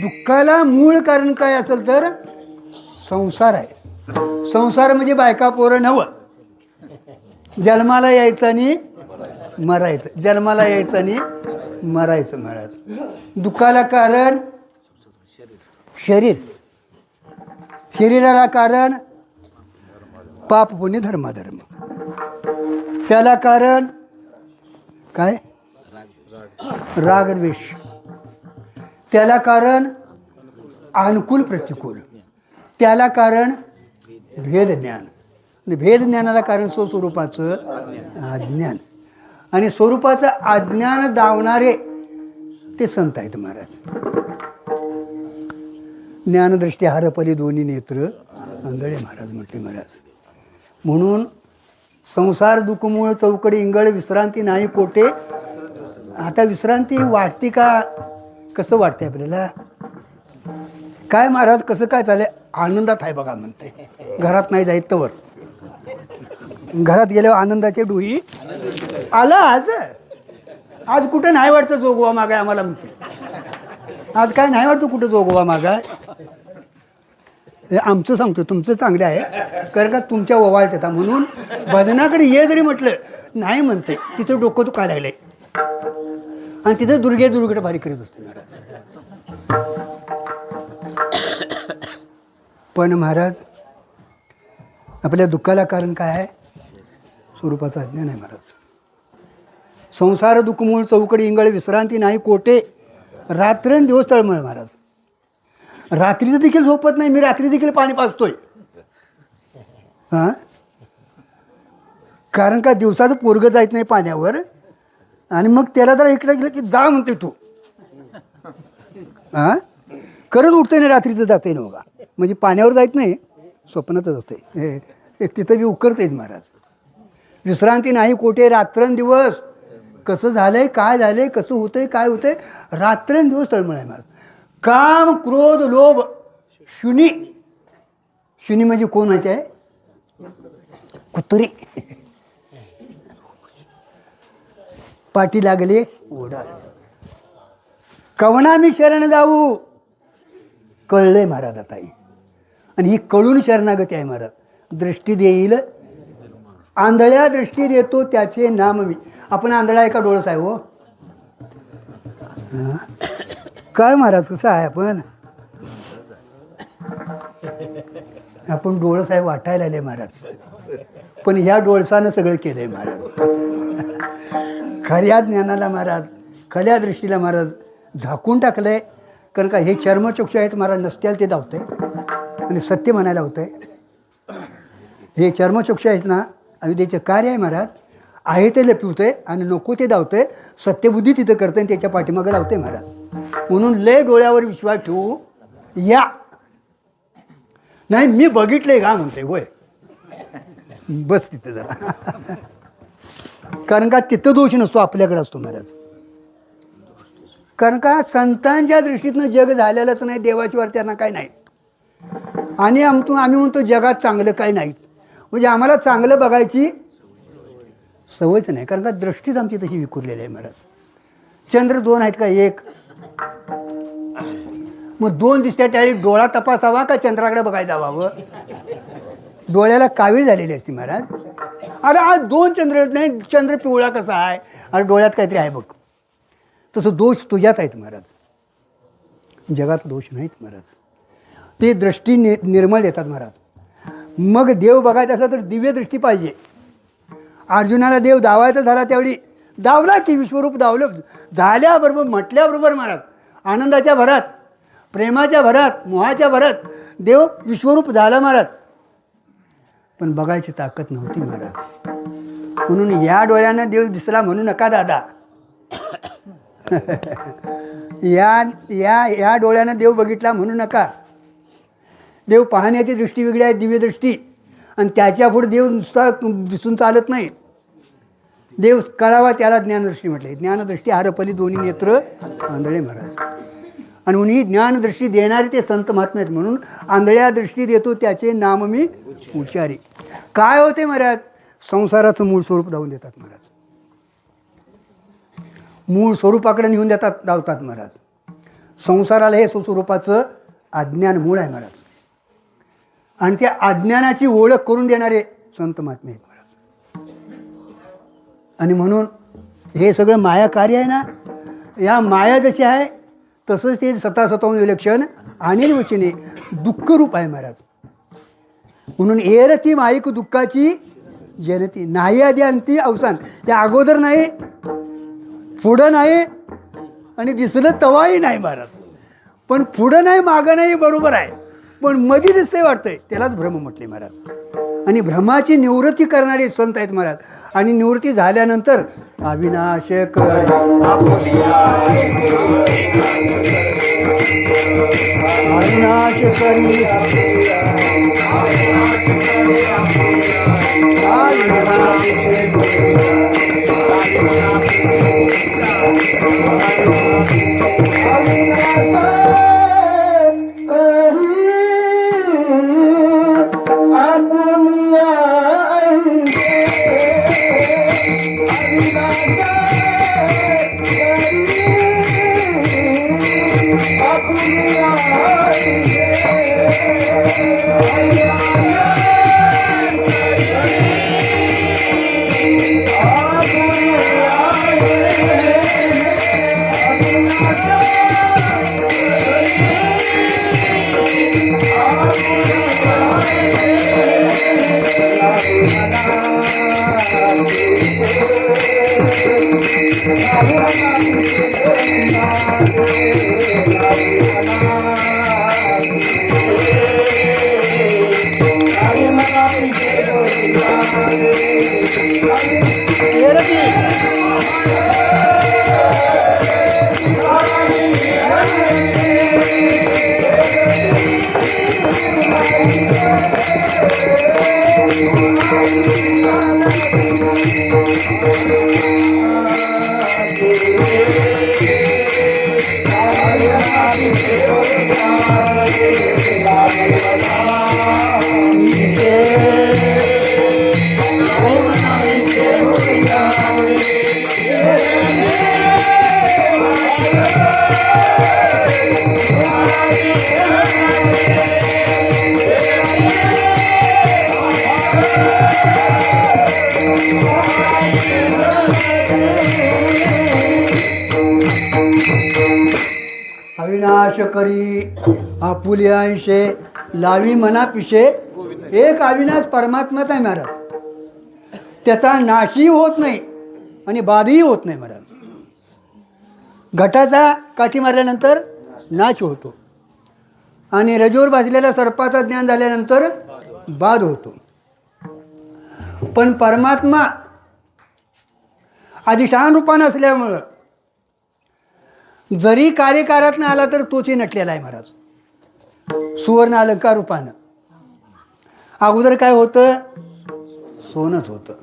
दुःखाला मूळ कारण काय असेल तर संसार आहे. संसार म्हणजे बायका पोरं नवं. जन्माला यायचं आणि मरायचं, जन्माला यायचं आणि मरायचं महाराज. दुःखाला कारण शरीर, शरीराला कारण पाप पुण्य धर्माधर्म, त्याला कारण काय रागद्वेष, त्याला कारण अनुकूल प्रतिकूल, त्याला कारण भेदज्ञान, भेदज्ञानाला कारण स्वस्वरूपाचं अज्ञान. आणि स्वरूपाचं अज्ञान दावणारे ते संत आहेत महाराज. ज्ञानदृष्टी हरपली दोन्ही नेत्र आंधळे महाराज म्हटले महाराज. म्हणून संसार दुःखमूळ चौकडी इंगळ विश्रांती नाही कोठे. आता विश्रांती वाटते का? कसं वाटते आपल्याला? काय महाराज कसं काय चाललंय? आनंदात आहे बघा म्हणते. घरात नाही जायत तवर, घरात गेल्यावर आनंदाचे डोही आला. आज आज कुठं नाही वाटतं जोगवा मागाय आम्हाला म्हणते. आज काय नाही वाटतं कुठं जोगवा मागाय. आमचं सांगतो, तुमचं चांगलं आहे कारण का तुमच्या ओवाळत येतात म्हणून भजनाकडे ये जरी म्हटलं नाही म्हणते. तिथं डोकं तू काय राहिलंय आणि तिथं दुर्गेकडे भारी करीत बसते महाराज. पण महाराज आपल्या दुःखाला कारण काय आहे? स्वरूपाचं अज्ञान आहे महाराज. संसार दुःखमूळ चौकडी इंगळ विश्रांती नाही कोठे. रात्रंदिवस तळमळ महाराज. रात्रीचं देखील झोपत नाही मी. रात्री देखील पाणी पाजतोय. हां, कारण का दिवसाचं पोरगं जायत नाही पाण्यावर आणि मग त्याला जरा इकडे गेलं की जा म्हणते तू. हां, करत उठतोय ना रात्रीचं जाते ना बघा. म्हणजे पाण्यावर जायत नाही, स्वप्नातच असते. हे तिथं बी उकरतेच महाराज. विश्रांती नाही कोठे. रात्रंदिवस कसं झालंय, काय झालंय, कसं होतंय, काय होतंय, रात्रंदिवस तळमळ आहे महाराज. काम क्रोध लोभ शुनी. शुनी म्हणजे कोण माहिती आहे? कुत्री. पाठी लागले ओढा. कवना मी शरण जाऊ. कळलंय महाराज आता. आणि ही कळून शरणागती आहे महाराज. दृष्टी देईल आंधळ्या दृष्टी देतो त्याचे नाम मी. आपण आंधळा आहे का डोळस आहे हो? काय महाराज कसं आहे आपण? आपण डोळस आहे वाटायला आले महाराज. पण ह्या डोळसानं सगळं केलं आहे महाराज. खऱ्या ज्ञानाला महाराज, खऱ्या दृष्टीला महाराज झाकून टाकलं आहे. कारण का हे चर्मचक्षु आहेत महाराज. नसत्याला ते धावतंय आणि सत्य म्हणायला होतं आहे. हे चर्मचक्षु आहेत ना, अविद्येचं कार्य आहे महाराज. आहे ते लपवतंय आणि नको ते धावतंय. सत्यबुद्धी तिथं करतं आणि त्याच्या पाठीमागं धावतंय महाराज. म्हणून लय डोळ्यावर विश्वास ठेवू या. नाही मी बघितलंय का म्हणते. होय बस तिथं जरा. कारण का तिथं दोष नसतो, आपल्याकडे असतो महाराज. कारण का संतांच्या दृष्टीतनं जग झालेलंच नाही. देवाशिवाय त्यांना काय नाही. आणि आम्ही म्हणतो जगात चांगलं काही नाहीच. म्हणजे आम्हाला चांगलं बघायची सवयच नाही. कारण का दृष्टीच आमची तशी विखुरलेली आहे महाराज. चंद्र दोन आहेत का एक? मग दोन दिसत्या त्यावेळी डोळा तपासावा का चंद्राकडे बघायला जावावं? डोळ्याला कावीळ झालेली असते महाराज. अरे आज दोन चंद्र नाही, चंद्र पिवळा कसा आहे? अरे डोळ्यात काहीतरी आहे बघ. तसं दोष तुझ्यात आहेत महाराज. जगात दोष नाहीत महाराज. ते दृष्टी निर्मळ येतात महाराज. मग देव बघायचा असला तर दिव्य दृष्टी पाहिजे. अर्जुनाला देव दावायचा झाला त्यावेळी दावला की विश्वरूप दावलं. झाल्याबरोबर म्हटल्याबरोबर महाराज आनंदाच्या भरात, प्रेमाच्या भरात, मोहाच्या भरात देव विश्वरूप झाला महाराज. पण बघायची ताकद नव्हती महाराज. म्हणून या डोळ्यानं देव दिसला म्हणू नका दादा. या या या डोळ्यानं देव बघितला म्हणू नका. देव पाहण्याची दृष्टी वेगळी आहे, दिव्य दृष्टी. आणि त्याच्या पुढे देव नुसता दिसून चालत नाही. देव कळावा त्याला ज्ञानदृष्टी म्हटले. ज्ञानदृष्टी हरपली दोन्ही नेत्र आंधळे महाराज. आणि म्हणून ही ज्ञानदृष्टी देणारे ते संत महात्मे आहेत. म्हणून आंधळ्या दृष्टी देतो त्याचे नाम मी उच्चारी. काय होते महाराज? संसाराचं मूळ स्वरूप धावून देतात महाराज. मूळ स्वरूपाकडे नेऊन देतात, धावतात महाराज. संसाराला हे सुस्वरूपाचं अज्ञान मूळ आहे महाराज. आणि त्या अज्ञानाची ओळख करून देणारे संत महात्मे आहेत महाराज. आणि म्हणून हे सगळं माया कार्य आहे ना, या माया जशी आहे तसंच ते स्वतःहून विलक्षण आणि वचने दुःखरूप आहे महाराज. म्हणून एरती माईक दुःखाची जनती, नाही आधी अंती अवसान. त्या अगोदर नाही, पुढं नाही, आणि दिसलं तवाही नाही महाराज. पण पुढं नाही मागं नाही बरोबर आहे, पण मधी दिसतंय वाटतंय, त्यालाच भ्रम म्हटले महाराज. आणि भ्रमाची निवृत्ती करणारे संत आहेत महाराज. आणि निवृत्ती झाल्यानंतर अविनाश कर अविनाश करी अविनाश करी आपुल्या अंशे लावी मना पिशे. एक अविनाश परमात्माच आहे महाराज. त्याचा नाशही होत नाही आणि बाधही होत नाही महाराज. घटाचा काठी मारल्यानंतर नाश होतो आणि रजोवर भाजलेल्या सर्पाचं ज्ञान झाल्यानंतर बाध होतो. पण परमात्मा अधिष्ठान रूपानं असल्यामुळं जरी कार्यकारात आला तर तोच नटलेला आहे महाराज. सुवर्ण अलंकार रूपानं. अगोदर काय होतं? सोनंच होतं.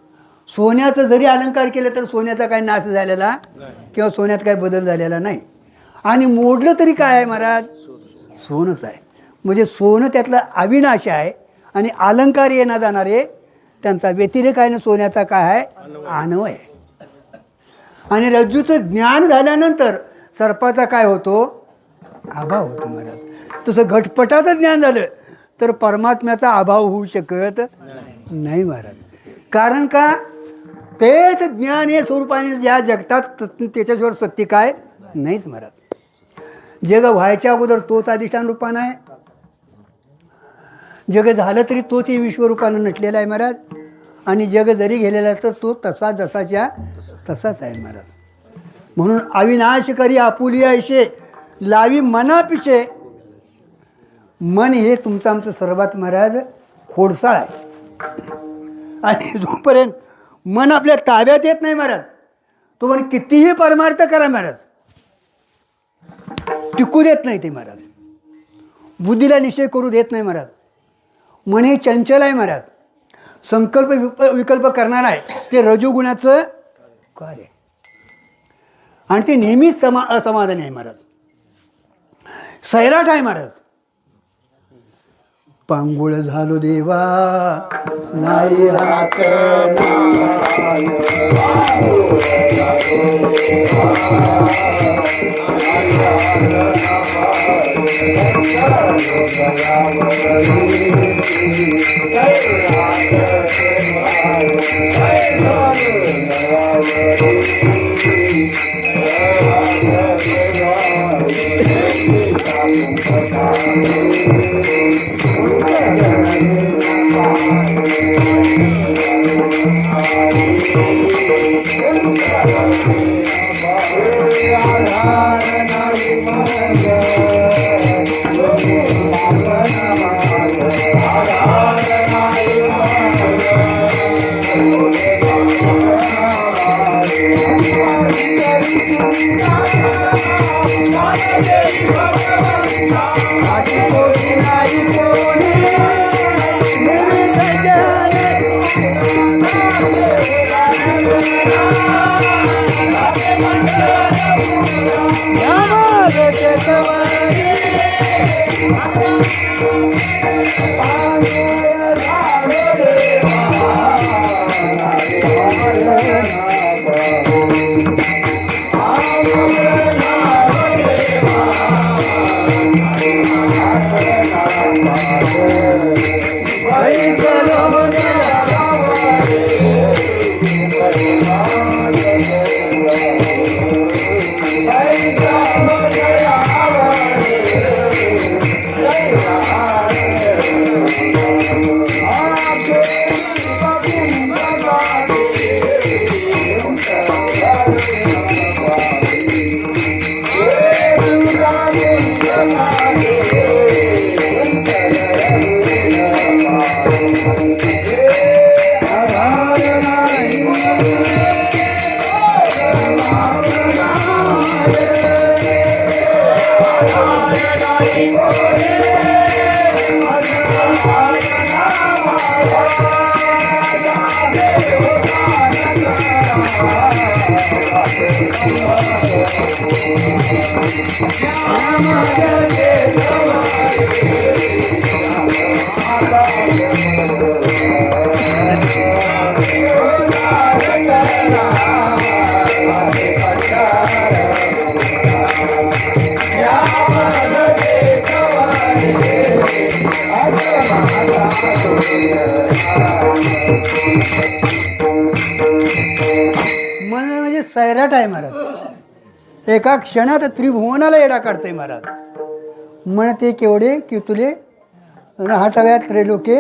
सोन्याचं जरी अलंकार केलं तर सोन्याचा काय नाश झालेला किंवा सोन्यात काय बदल झालेला नाही. आणि मोडलं तरी काय आहे महाराज? सोनंच आहे. म्हणजे सोनं त्यातलं अविनाश आहे आणि अलंकार येणं जाणारे त्यांचा व्यतिरेक आहे. सोन्याचा काय आहे? आणव आहे. आणि रज्जूचं ज्ञान झाल्यानंतर सर्पाचा काय होतो? अभाव होतो महाराज. तसं घटपटाचं ज्ञान झालं तर परमात्म्याचा अभाव होऊ शकत नाही महाराज. कारण का? तेच ज्ञान हे स्वरूपाने ज्या जगतात त्याच्याशिवाय सत्य काय नाहीच महाराज. जग व्हायच्या अगोदर तोच अधिष्ठान रूपानं आहे. जग झालं तरी तोच विश्वरूपानं नटलेला आहे महाराज. आणि जग जरी गेलेला तर तो तसा जसाच्या तसाच आहे महाराज. म्हणून अविनाश करी आपुलिया ऐशे लावी मनापिशे. मन हे तुमचं आमचं सर्वात महाराज खोडसाळ आहे. आणि जोपर्यंत मन आपल्या ताब्यात येत नाही महाराज तोपर्यंत कितीही परमार्थ करा महाराज टिकू देत नाही ते महाराज. बुद्धीला निश्चय करू देत नाही महाराज. मन हे चंचल आहे महाराज. संकल्प विकल्प करणार आहे ते रजोगुणाचं कार्य. आणि ते नेहमीच असमाधानी आहे महाराज. सैराट आहे महाराज. पांगुळ झालो देवा नाही हात मन म्हणजे सैराट आहे महाराज. एका क्षणात त्रिभुवनाला येडा काढतंय महाराज. मन ते केवढे की तुले रहाटाव्यात त्रैलोके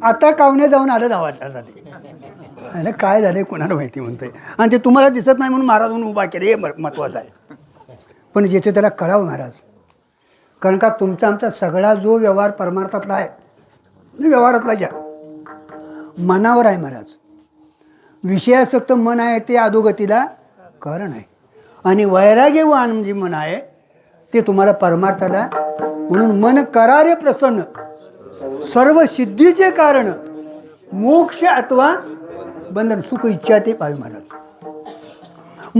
आता कावणे जाऊन आलं धावायला ते काय झाले कोणाला माहिती म्हणतंय. आणि ते तुम्हाला दिसत नाही म्हणून महाराज म्हणून उभा केले, हे महत्त्वाचं आहे. पण जिथे त्याला कळावं महाराज, कारण का तुमचा आमचा सगळा जो व्यवहार परमार्थातला आहे, व्यवहारातला घ्या, मनावर आहे महाराज. विषयासक्त मन आहे ते अधोगतीला कारण आहे, आणि वैराग्यवान जे मन आहे ते तुम्हाला परमार्थाला. म्हणून मन करारे प्रसन्न, सर्व सिद्धीचे कारण, मोक्ष अथवा बंधन, सुख इच्छा ते पाहिजे महाराज.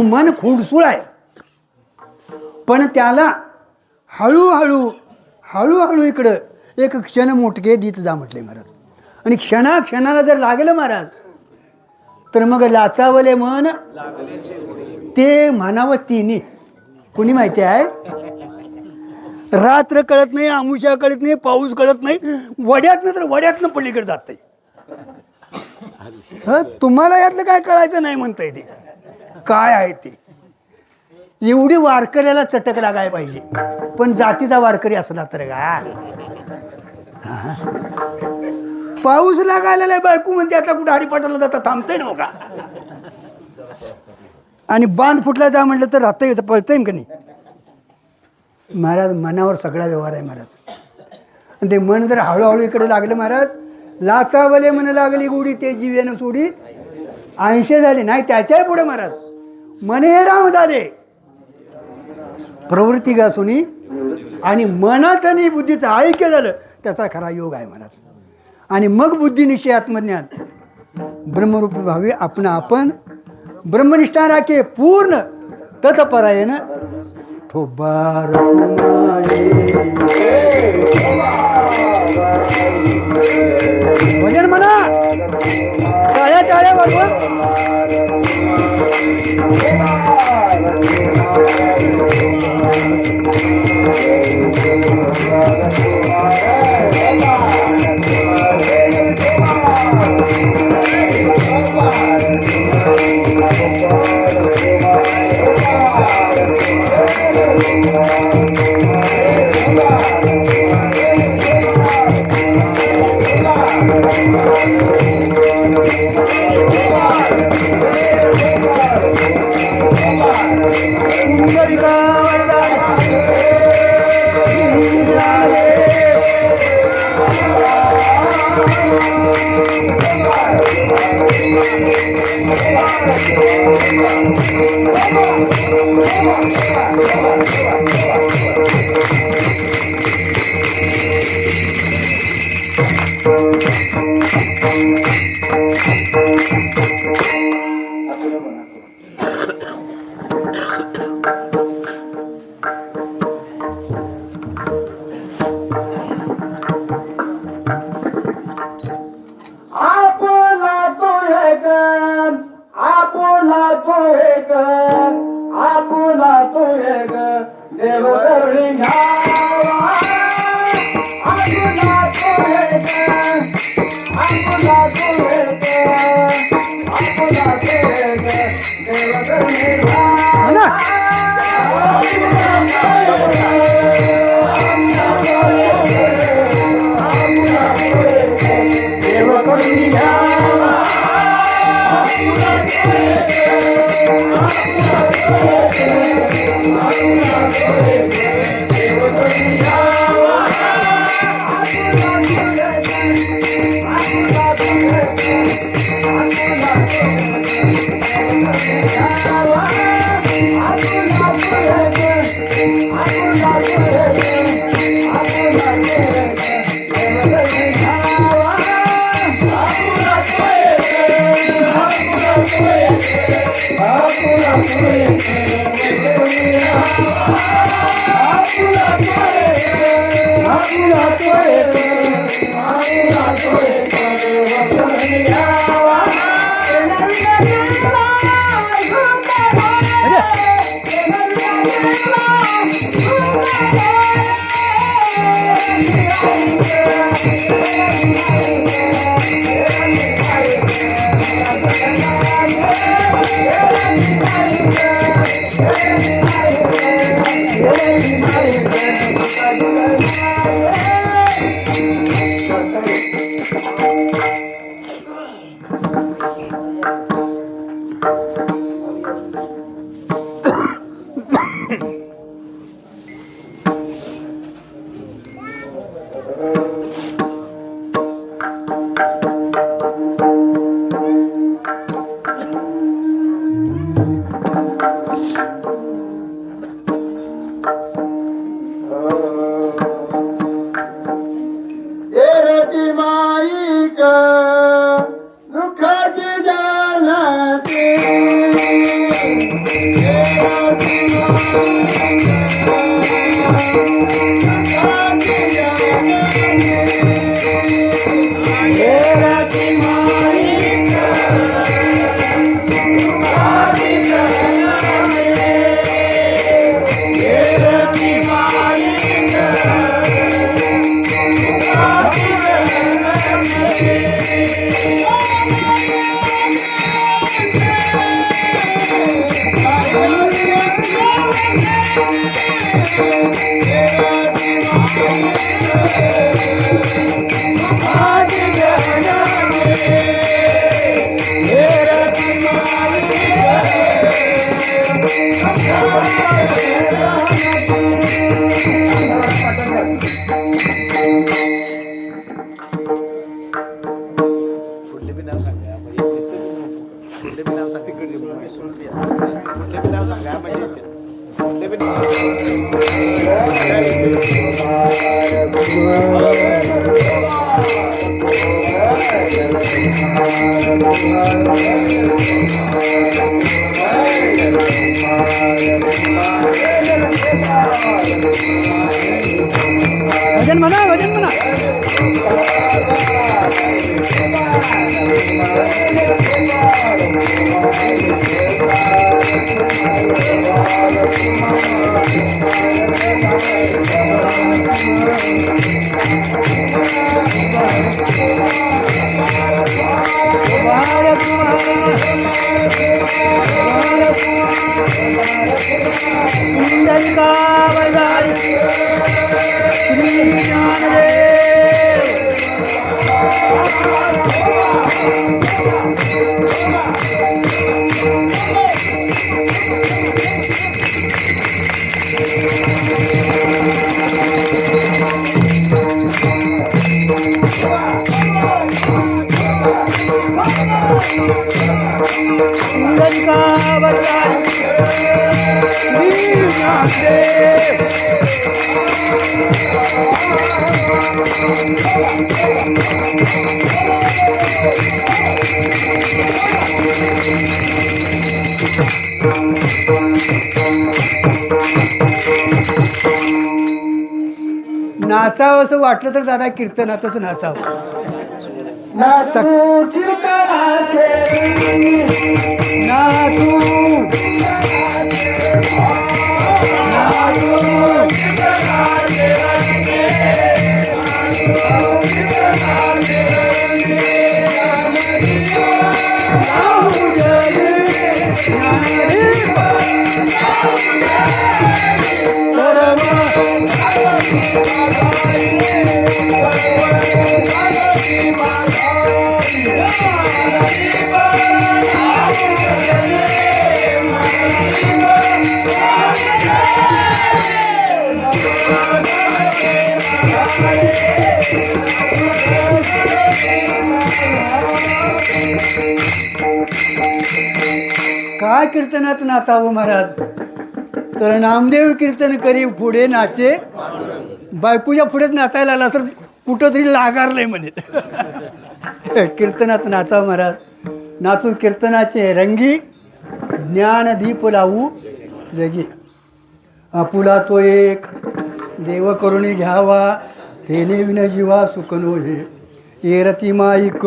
मन खुडसूळ आहे, पण त्याला हळूहळू हळूहळू इकडं एक क्षण मोठके देत जा म्हटले महाराज. आणि क्षणाक्षणाला जर लागलं महाराज तर मग लाचावले मन ते म्हणावं तिन्ही. कुणी माहिती आहे, रात्र कळत नाही, आमुषा कळत नाही, पाऊस कळत नाही, वड्यातनं तर वड्यातनं पलीकडे जात नाही. तुम्हाला यातलं काय कळायचं नाही म्हणताय. ते काय आहे ते एवढी वारकऱ्याला चटक लागायला पाहिजे. पण जातीचा वारकरी असला तर का पाऊस लागायला बायको म्हणते आता कुठं हरिपाठाला जाता थांबतंय ना का. आणि बांध फुटला जा म्हटलं तर राहता येतं, पळतंय का नाही महाराज. मनावर सगळा व्यवहार आहे महाराज. आणि ते मन जर हळूहळू इकडे लागलं महाराज, लाचावले मन लागली गोडी ते जीवेनं सोडी 80 झाले नाही त्याच्याही पुढे महाराज. मने हे राम झाले प्रवृत्ती घासुनी, आणि मनाचं आणि बुद्धीचं ऐक्य झालं त्याचा खरा योग आहे महाराज. आणि मग बुद्धिनिश्चय आत्मज्ञान ब्रह्मरूपी भावी आपण ब्रह्मनिष्ठा राखे पूर्ण तत्परायण खोबार कुमारी भजन म्हणा टाळ्या टाळ्या वाजवा भजन म्हणा, भजन म्हणा. नाचावं असं वाटलं तर दादा कीर्तनातच नाचावं. काय कीर्तनात नाचावं महाराज, तर नामदेव कीर्तन करी पुढे नाचे, बायकोच्या पुढेच नाचायला आला तर कुठं तरी लागारलंय म्हणे. कीर्तनात नाचावं महाराज, नाचू कीर्तनाचे रंगी, ज्ञानदीप लावू जगी. आपुला तो एक देव करुणी घ्यावा, तेने विन जीवा सुख नोहे. येरती माईक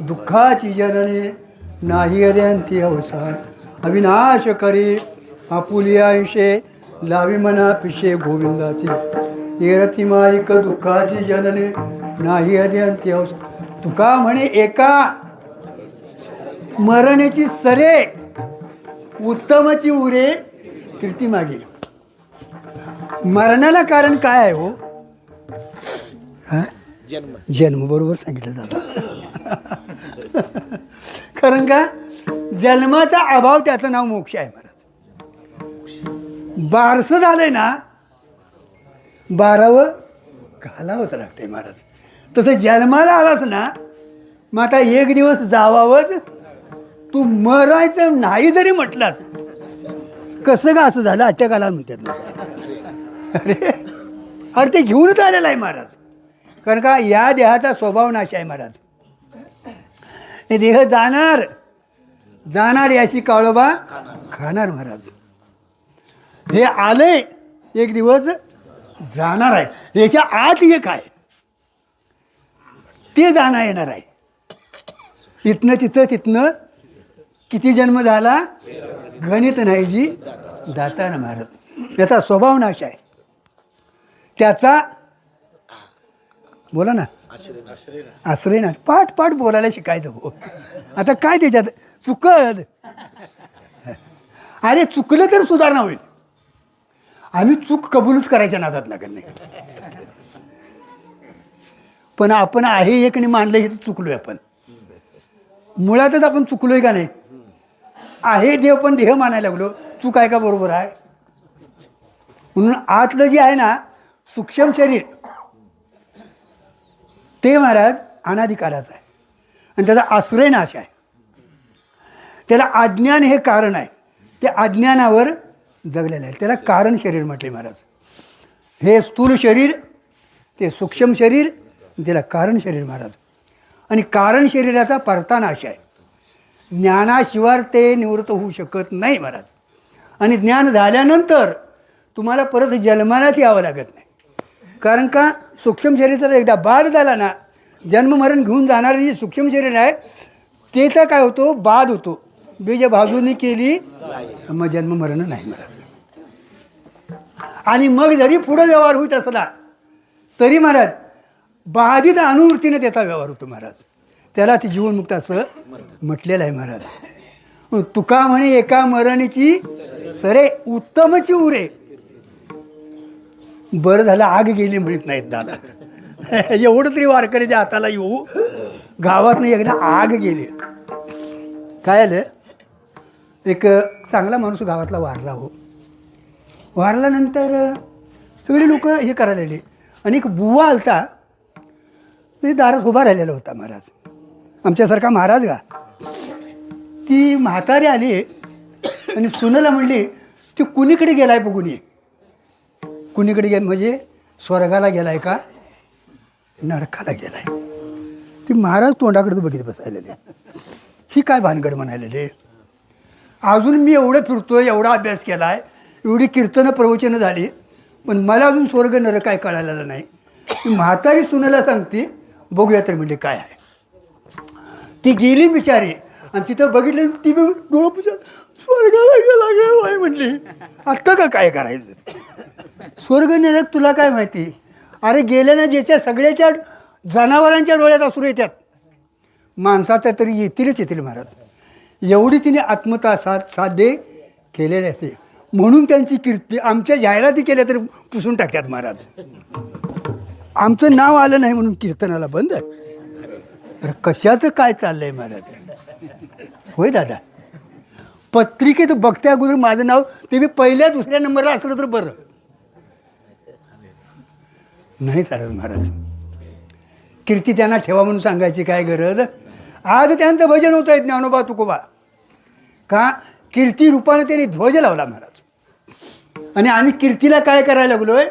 दुःखाची जनने, नाही अद्यांती अवसान. अविनाश करी आपुली आयुषे, लावी मना पिशे गोविंदाचे. येरती माईक दुःखाची जनने, नाही अद्यांती अवसान. तुका म्हणे एका मरण्याची सरे, उत्तमाची उरे कीर्ती मागे. मरणाला कारण काय आहे हो? जन्म. बरोबर सांगितलं जातं. कारण का जन्माचा अभाव त्याचं नाव मोक्ष आहे महाराज. बारसं झालंय ना, 12व घालावंच लागतंय महाराज. तसं जन्माला आलास ना, मग आता एक दिवस जावावंच. तू मरायचं नाही जरी म्हटलास, कसं का असं झालं अटॅक आला म्हणतात लोक. अरे ते घेऊनच आलेलं आहे महाराज. कारण का या देहाचा स्वभाव नाश आहे महाराज. हे देह जाणार जाणार याची काळोबा खाणार महाराज. हे आले एक दिवस जाणार आहे, याच्या आत एक आहे ते जाणार येणार आहे. इथनं तिथं तिथनं किती जन्म झाला गणित नाही जी दातार महाराज. त्याचा स्वभाव नाश आहे. त्याचा बोला ना आश्रय ना, पाठ पाठ बोलायला शिकायचं हो. आता काय त्याच्यात चुकत, अरे चुकलं तर सुधारणा होईल. आम्ही चूक कबूलच करायच्या नादात लागत नाही. पण आपण आहे एक आणि मानलं हे तर चुकलोय आपण. मुळातच आपण चुकलोय का नाही? आहे देव पण देह मानायला लागलो, चूक आहे का बरोबर आहे? म्हणून आतलं जे आहे ना सूक्ष्म शरीर ते महाराज अनाधिकाराचं आहे आणि त्याचा आश्रय नाश आहे. त्याला अज्ञान हे कारण आहे. ते अज्ञानावर जगलेलं आहे. त्याला कारण शरीर म्हटले महाराज. हे स्थूल शरीर, ते सूक्ष्म शरीर, त्याला कारण शरीर महाराज. आणि कारण शरीराचा परता नाश आहे. ज्ञानाशिवाय ते निवृत्त होऊ शकत नाही महाराज. आणि ज्ञान झाल्यानंतर तुम्हाला परत जन्मालाच यावं लागत नाही. कारण का सूक्ष्म शरीराचा एकदा बाद झाला ना, जन्ममरण घेऊन जाणारं जे सूक्ष्म शरीर आहे ते तर काय होतो, बाद होतो. बीज बाजूनी केली मग जन्ममरण नाही महाराज. आणि मग जरी पुढं व्यवहार होत असला तरी महाराज बाधित अनुवृत्तीने त्याचा व्यवहार होतो महाराज. त्याला ते जीवनमुक्त असं म्हटलेलं आहे महाराज. तुका म्हणे एका मरणीची सरे उत्तमची उरे. बरं झालं आग गेली म्हणत नाहीत दादा. एवढं तरी वारकऱ्याच्या हाताला येऊ, गावात नाही एकदा आग गेली. काय आलं, एक चांगला माणूस गावातला वारला हो. वारल्यानंतर सगळी लोक हे करायला लागली आणि एक बुवा आलता ते दारात उभा राहिलेला होता महाराज. आमच्यासारखा महाराज का. ती म्हातारी आली आणि सुनेला म्हणली ती कुणीकडे गेलाय बघून ये. कुणीकडे गे म्हणजे स्वर्गाला गेलाय का नरकाला गेलाय. ती महाराज तोंडाकडे बघित बसायलेले. ही काय भानगड म्हणायलेले. अजून मी एवढं फिरतोय, एवढा अभ्यास केला आहे, एवढी कीर्तनं प्रवचनं झाली, पण मला अजून स्वर्ग नरक काय कळालेलं नाही. म्हातारी सुनेला सांगते बघूया तर म्हणजे काय आहे. ती गेली बिचारी आणि तिथं बघितलं ती डोळं पुजत स्वर्गाला गेला गे बाई म्हणली. आत्ता का काय करायचं. स्वर्ग नरक तुला काय माहिती. अरे गेल्यानं ज्याच्या सगळ्याच्या जनावरांच्या डोळ्यात असू येतात, माणसाचा तरी येतीलच येतील महाराज. एवढी तिने आत्मता साध्य केलेले असे म्हणून त्यांची कीर्ती आमच्या जाहिराती केल्या तरी पुसून टाकतात महाराज. आमचं नाव आलं नाही म्हणून कीर्तनाला बंद. तर कशाचं काय चाललंय महाराज. होय दादा, पत्रिकेत बघत्या अगोदर माझं नाव ते मी पहिल्या दुसऱ्या नंबरला असलं तर बरं नाही चालत महाराज. कीर्ती त्यांना ठेवा म्हणून सांगायची काय गरज. आज त्यांचं भजन होतं आहे ज्ञानोबा तुकोबा का कीर्ती रूपाने त्यांनी ध्वज लावला महाराज. आणि आम्ही कीर्तीला काय करायला लागलोय.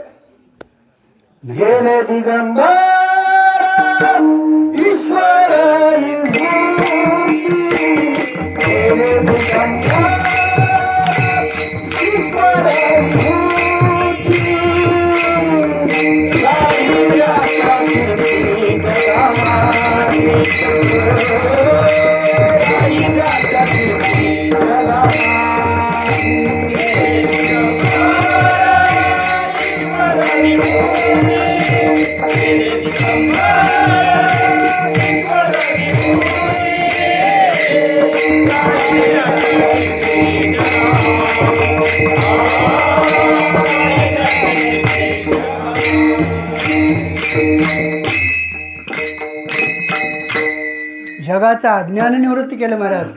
जगाचं अज्ञान निवृत्ती केलं महाराज.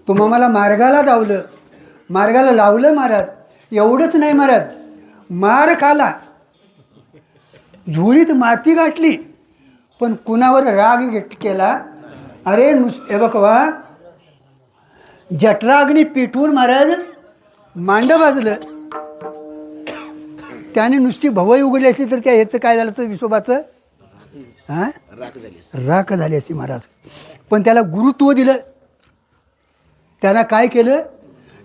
तुम्हाला मार्गाला लावलं, मार्गाला लावलं महाराज. एवढंच नाही महाराज, मार खाला, झुळीत माती गाठली, पण कुणावर राग केला. अरे हे बघवा जठराग्नी पेटवून महाराज मांड भाजलं. त्याने नुसती भवई उघडली असली तर त्या ह्याचं काय झालं तर विसोबाचं हां राख झाली असती महाराज. पण त्याला गुरुत्व दिलं. त्याला काय केलं.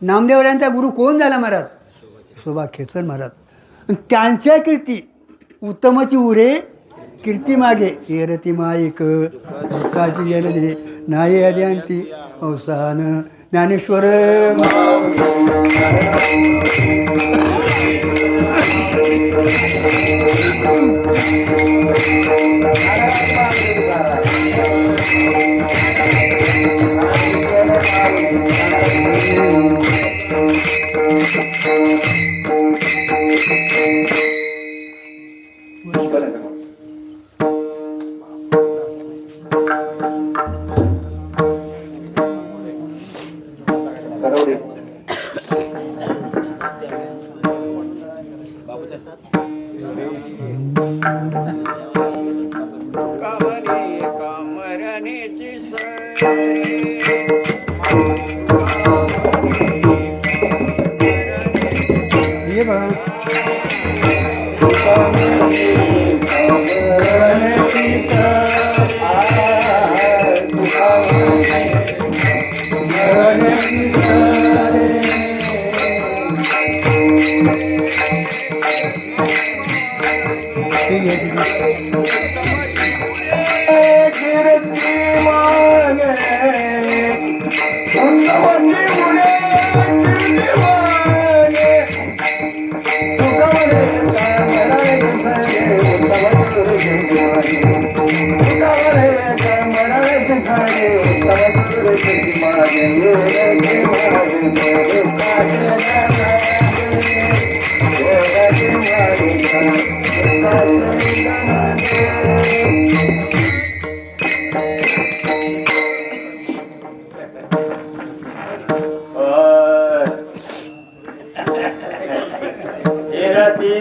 नामदेवरायांचा गुरु कोण झाला महाराज. विसोबा खेचर महाराज. त्यांच्या कीर्ती उत्तमची उरे कीर्ती मागे एरती माईक काची जलदे नाही अद्यांती अवसान ज्ञानेश्वर. ये बघा ठीक आहे, ठीक आहे.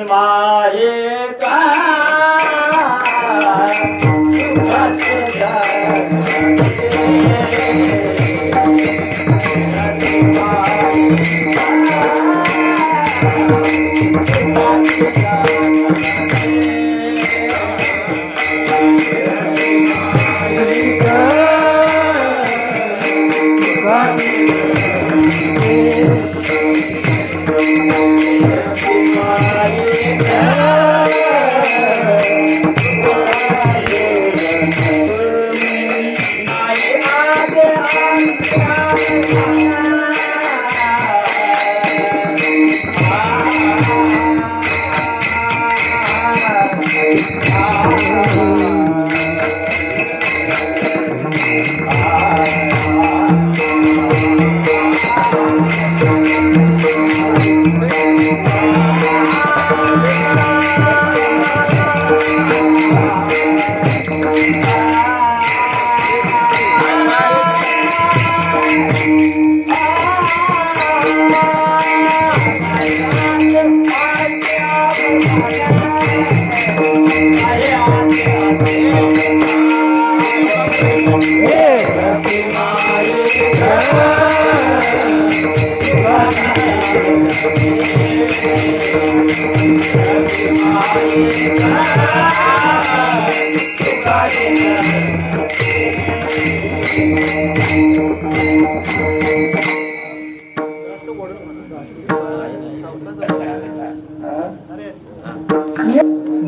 माये का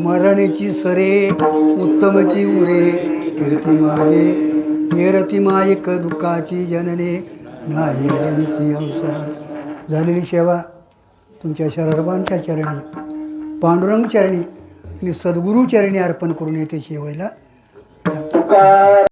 मरणेची सरे उत्तमची उरे कीर्ती मागे हे रती मायक दुःखाची जनने नाही जयंती अवसार. झालेली सेवा तुमच्या सर्वांच्या चरणी पांडुरंग चरणी आणि सद्गुरू चरणी अर्पण करून येते शेवायला. तुकार